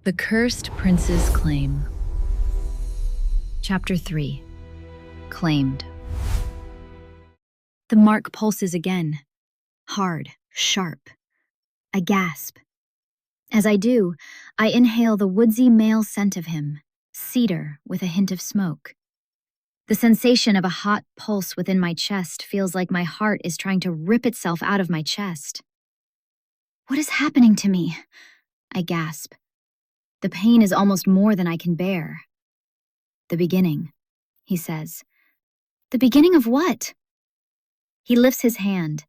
The Cursed Prince's Claim. Chapter 3. Claimed. The mark pulses again. Hard, sharp. I gasp. As I do, I inhale the woodsy male scent of him, cedar with a hint of smoke. The sensation of a hot pulse within my chest feels like my heart is trying to rip itself out of my chest. What is happening to me? I gasp. The pain is almost more than I can bear. The beginning, he says. The beginning of what? He lifts his hand,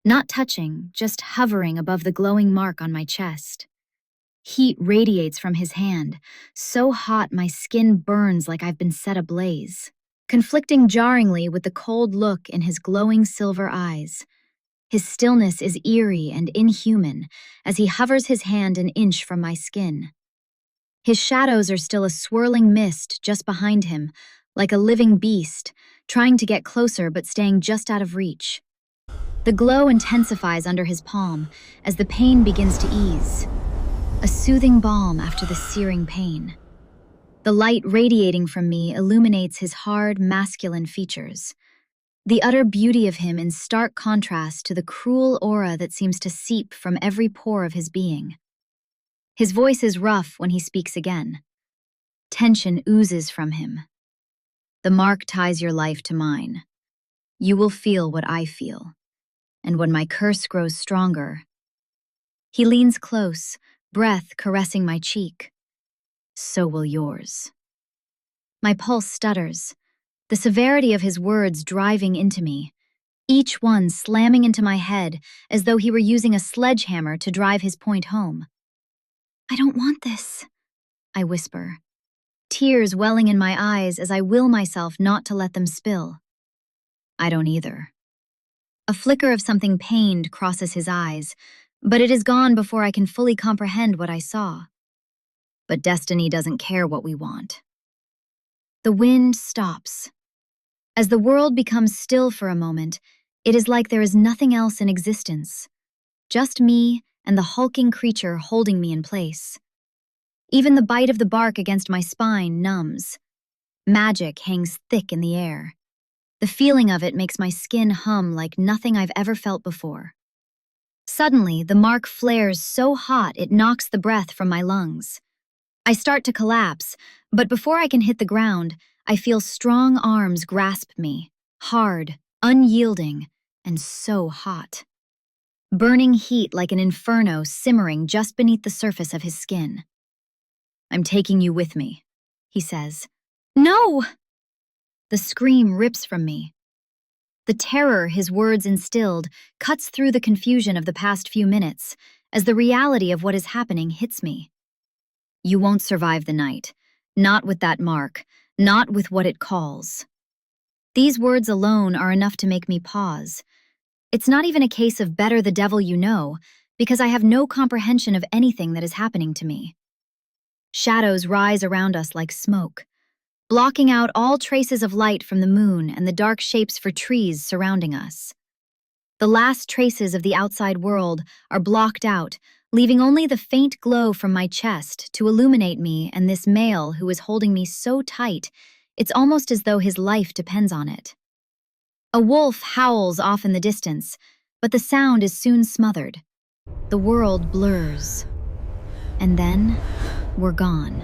not touching, just hovering above the glowing mark on my chest. Heat radiates from his hand, so hot my skin burns like I've been set ablaze, conflicting jarringly with the cold look in his glowing silver eyes. His stillness is eerie and inhuman as he hovers his hand an inch from my skin. His shadows are still a swirling mist just behind him, like a living beast, trying to get closer but staying just out of reach. The glow intensifies under his palm as the pain begins to ease. A soothing balm after the searing pain. The light radiating from me illuminates his hard, masculine features. The utter beauty of him in stark contrast to the cruel aura that seems to seep from every pore of his being. His voice is rough when he speaks again. Tension oozes from him. The mark ties your life to mine. You will feel what I feel. And when my curse grows stronger... He leans close, breath caressing my cheek. So will yours. My pulse stutters, the severity of his words driving into me, each one slamming into my head as though he were using a sledgehammer to drive his point home. I don't want this, I whisper, tears welling in my eyes as I will myself not to let them spill. I don't either. A flicker of something pained crosses his eyes, but it is gone before I can fully comprehend what I saw. But destiny doesn't care what we want. The wind stops. As the world becomes still for a moment, it is like there is nothing else in existence. Just me and the hulking creature holding me in place. Even the bite of the bark against my spine numbs. Magic hangs thick in the air. The feeling of it makes my skin hum like nothing I've ever felt before. Suddenly, the mark flares so hot it knocks the breath from my lungs. I start to collapse, but before I can hit the ground, I feel strong arms grasp me, hard, unyielding, and so hot. Burning heat like an inferno simmering just beneath the surface of his skin. I'm taking you with me, he says. No! The scream rips from me. The terror his words instilled cuts through the confusion of the past few minutes as the reality of what is happening hits me. You won't survive the night. Not with that mark. Not with what it calls. These words alone are enough to make me pause. It's not even a case of better the devil you know, because I have no comprehension of anything that is happening to me. Shadows rise around us like smoke, blocking out all traces of light from the moon and the dark shapes for trees surrounding us. The last traces of the outside world are blocked out, leaving only the faint glow from my chest to illuminate me and this male who is holding me so tight, it's almost as though his life depends on it. A wolf howls off in the distance, but the sound is soon smothered. The world blurs. And then, we're gone.